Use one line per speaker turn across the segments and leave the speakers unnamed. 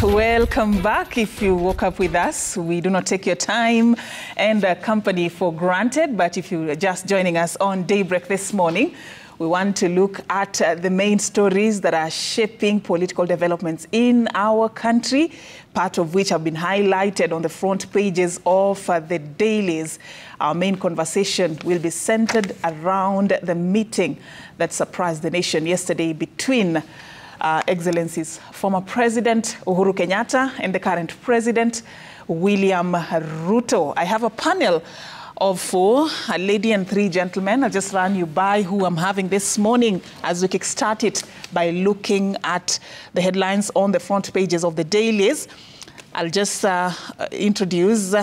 Welcome back. If you woke up with us, we do not take your time and company for granted. But if you're just joining us on Daybreak this morning, we want to look at the main stories that are shaping political developments in our country, part of which have been highlighted on the front pages of the dailies. Our main conversation will be centered around the meeting that surprised the nation yesterday between Excellency's former President Uhuru Kenyatta and the current President William Ruto. I have a panel of 4, a lady and 3 gentlemen. I'll just run you by who I'm having this morning as we kickstart it by looking at the headlines on the front pages of the dailies. I'll just introduce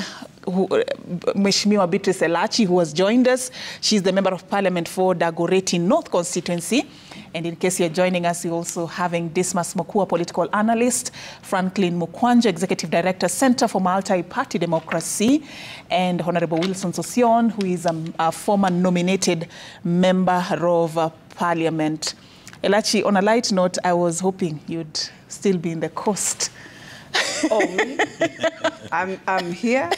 Mheshimiwa Beatrice Elachi, who has joined us. She's the Member of Parliament for Dagoretti North constituency. And in case you're joining us, you're also having Dismas Mokua, political analyst, Franklin Mukwanja, Executive Director, Center for Multi-Party Democracy, and Honorable Wilson Sosion, who is a former nominated Member of Parliament. Elachi, on a light note, I was hoping you'd still be in the coast.
Oh, me? I'm here.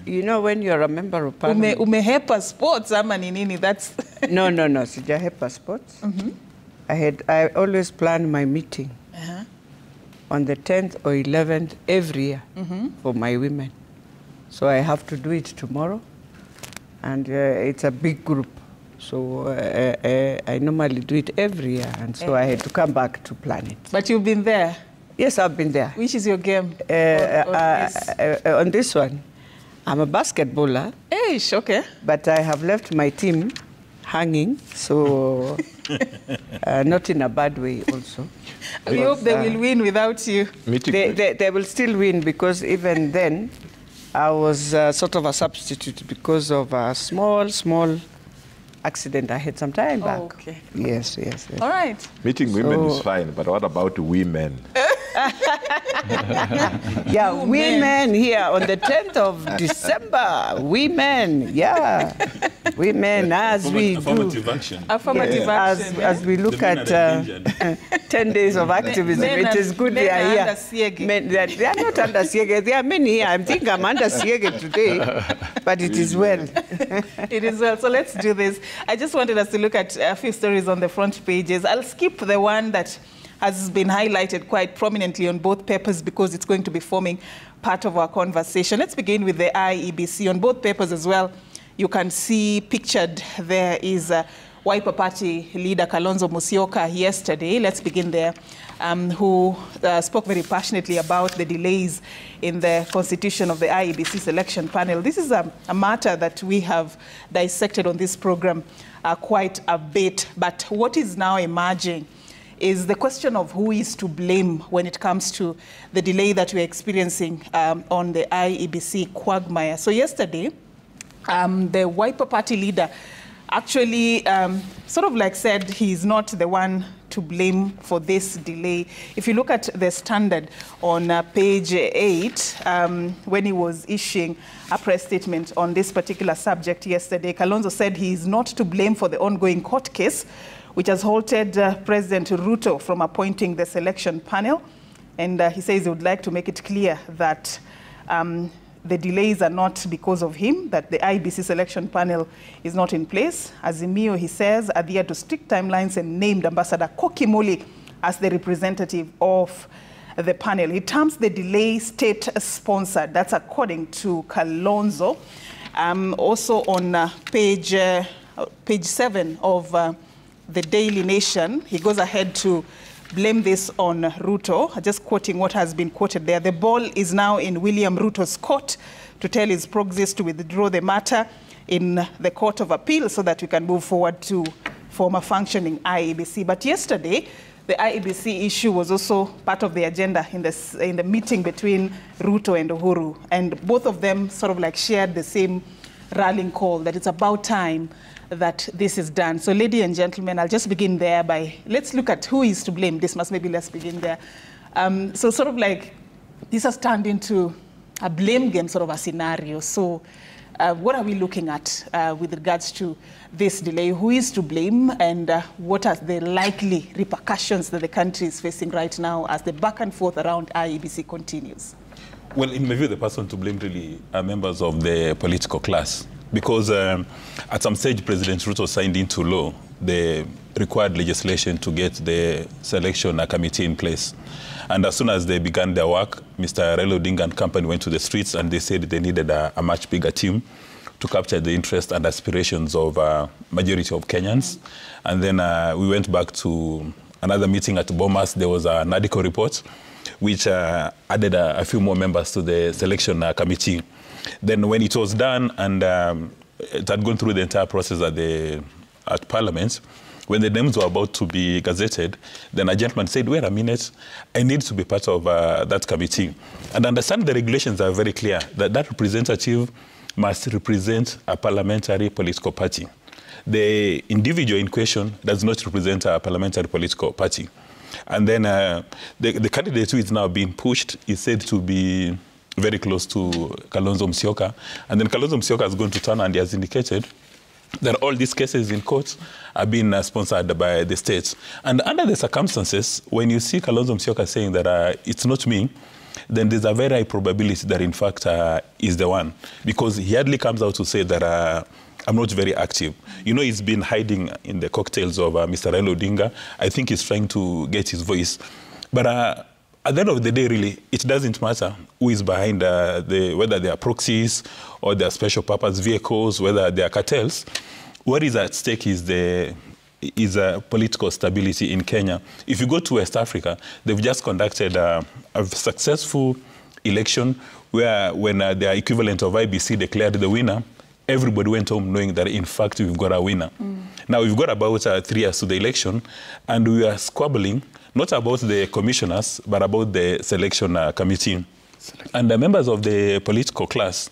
You know, when you're a member of parliament...
Umehepa sports, ama ni nini? That's...
No, sijahepa sports. I always plan my meeting on the 10th or 11th every year for my women. So I have to do it tomorrow. And it's a big group. So I normally do it every year. And so I had to come back to plan it.
But you've been there?
Yes, I've been there.
Which is your game?
On this one, I'm a basketballer.
Eish, okay.
But I have left my team hanging, so not in a bad way also.
We hope they will win without you.
They will still win, because even then, I was sort of a substitute because of a small accident I had some time back.
Okay.
Yes.
All right.
Meeting women is fine, but what about women?
Yeah, women here on the 10th of December. Women, yeah. Women, as we do.
Affirmative action.
Affirmative action.
As we look at 10 days of activism, it is good they are here. Men, they are not under Siege. There are many here. I think I'm under Siege today, but it is well.
It is well. So let's do this. I just wanted us to look at a few stories on the front pages. I'll skip the one that has been highlighted quite prominently on both papers because it's going to be forming part of our conversation. Let's begin with the IEBC. On both papers as well, you can see pictured there is Wiper Party leader Kalonzo Musyoka yesterday. Let's begin there, who spoke very passionately about the delays in the constitution of the IEBC selection panel. This is a matter that we have dissected on this program quite a bit, but what is now emerging is the question of who is to blame when it comes to the delay that we're experiencing on the IEBC quagmire. So yesterday, the Wiper Party leader actually sort of like said he's not the one to blame for this delay. If you look at the Standard on page 8, when he was issuing a press statement on this particular subject yesterday, Kalonzo said he is not to blame for the ongoing court case, which has halted President Ruto from appointing the selection panel. And he says he would like to make it clear that the delays are not because of him, that the IEBC selection panel is not in place. Azimio, he says, adhered to strict timelines and named Ambassador Kokimoli as the representative of the panel. He terms the delay state-sponsored. That's according to Kalonzo. Also on page 7 of the Daily Nation, he goes ahead to blame this on Ruto, just quoting what has been quoted there. The ball is now in William Ruto's court to tell his proxies to withdraw the matter in the Court of Appeal so that we can move forward to form a functioning IEBC. But yesterday, the IEBC issue was also part of the agenda in the meeting between Ruto and Uhuru. And both of them sort of like shared the same rallying call that it's about time that this is done. So, ladies and gentlemen, I'll just begin there by, let's look at who is to blame. Maybe let's begin there. So sort of like, this has turned into a blame game sort of a scenario. So What are we looking at with regards to this delay? Who is to blame, and what are the likely repercussions that the country is facing right now as the back and forth around IEBC continues?
Well, in my view, the person to blame really are members of the political class, because at some stage, President Ruto signed into law the required legislation to get the selection committee in place. And as soon as they began their work, Mr. Raila Odinga and company went to the streets and they said they needed a much bigger team to capture the interest and aspirations of majority of Kenyans. And then we went back to another meeting at Bomas. There was a NADICO report, which added a few more members to the selection committee. Then when it was done and it had gone through the entire process at Parliament, when the names were about to be gazetted, then a gentleman said, wait a minute, I need to be part of that committee. And understand the regulations are very clear, that that representative must represent a parliamentary political party. The individual in question does not represent a parliamentary political party. And then the candidate who is now being pushed is said to be very close to Kalonzo Musyoka. And then Kalonzo Musyoka has gone to town and he has indicated that all these cases in court are being sponsored by the states. And under the circumstances, when you see Kalonzo Musyoka saying that it's not me, then there's a very high probability that in fact is the one. Because he hardly comes out to say that I'm not very active. You know, he's been hiding in the cocktails of Mr. Raila Odinga. I think he's trying to get his voice. But at the end of the day, really, it doesn't matter who is behind whether they are proxies or they are special purpose vehicles, whether they are cartels. What is at stake is political stability in Kenya. If you go to West Africa, they've just conducted a successful election where when their equivalent of IBC declared the winner, everybody went home knowing that, in fact, we've got a winner. Now, we've got about 3 years to the election, and we are squabbling not about the commissioners, but about the selection committee. And the members of the political class,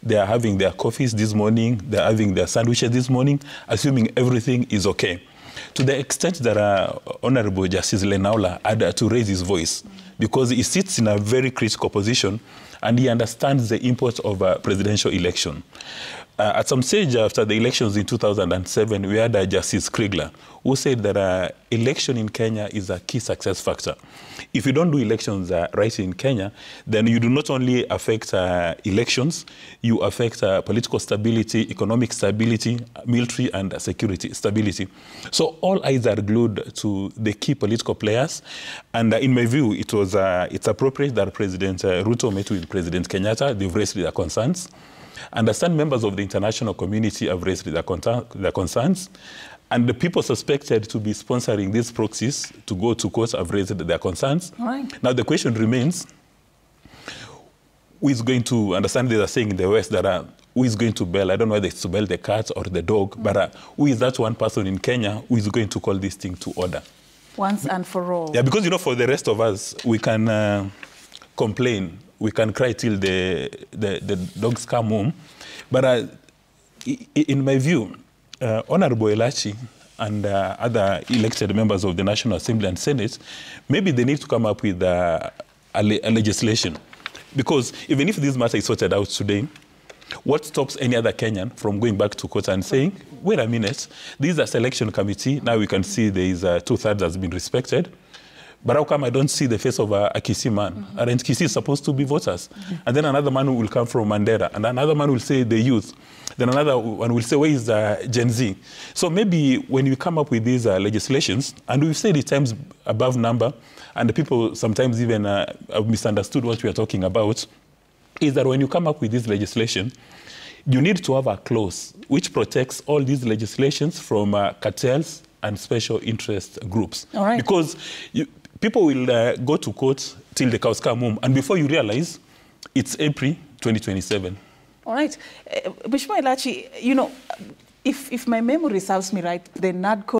they are having their coffees this morning, they're having their sandwiches this morning, assuming everything is okay. To the extent that Honorable Justice Lenaula had to raise his voice, because he sits in a very critical position and he understands the import of a presidential election. At some stage after the elections in 2007, we had Justice Kriegler, who said that election in Kenya is a key success factor. If you don't do elections right in Kenya, then you do not only affect elections, you affect political stability, economic stability, military and security stability. So all eyes are glued to the key political players. And in my view, it's appropriate that President Ruto met with President Kenyatta. They've raised their concerns. Understand members of the international community have raised their concerns, and the people suspected to be sponsoring these proxies to go to court have raised their concerns.
Right.
Now the question remains, who is going to, understand they are saying in the West that who is going to bail, I don't know whether it's to bail the cat or the dog, but who is that one person in Kenya who is going to call this thing to order?
Once and for all.
Yeah, because, you know, for the rest of us, we can complain, we can cry till the dogs come home. But in my view, Honorable Elachi and other elected members of the National Assembly and Senate, maybe they need to come up with a legislation. Because even if this matter is sorted out today, what stops any other Kenyan from going back to court and saying, wait a minute, this is a selection committee, now we can see there is 2/3 has been respected. But how come I don't see the face of a Kisii man? Aren't Kisii supposed to be voters? And then another man will come from Mandera, and another man will say the youth. Then another one will say, where is Gen Z? So maybe when you come up with these legislations, and we've said it times above number, and the people sometimes even have misunderstood what we are talking about, is that when you come up with this legislation, you need to have a clause which protects all these legislations from cartels and special interest groups.
All right.
Because people will go to court till the cows come home, and before you realize, it's April 2027.
All right. Mheshimiwa Elachi, you know, if my memory serves me right, the NADCO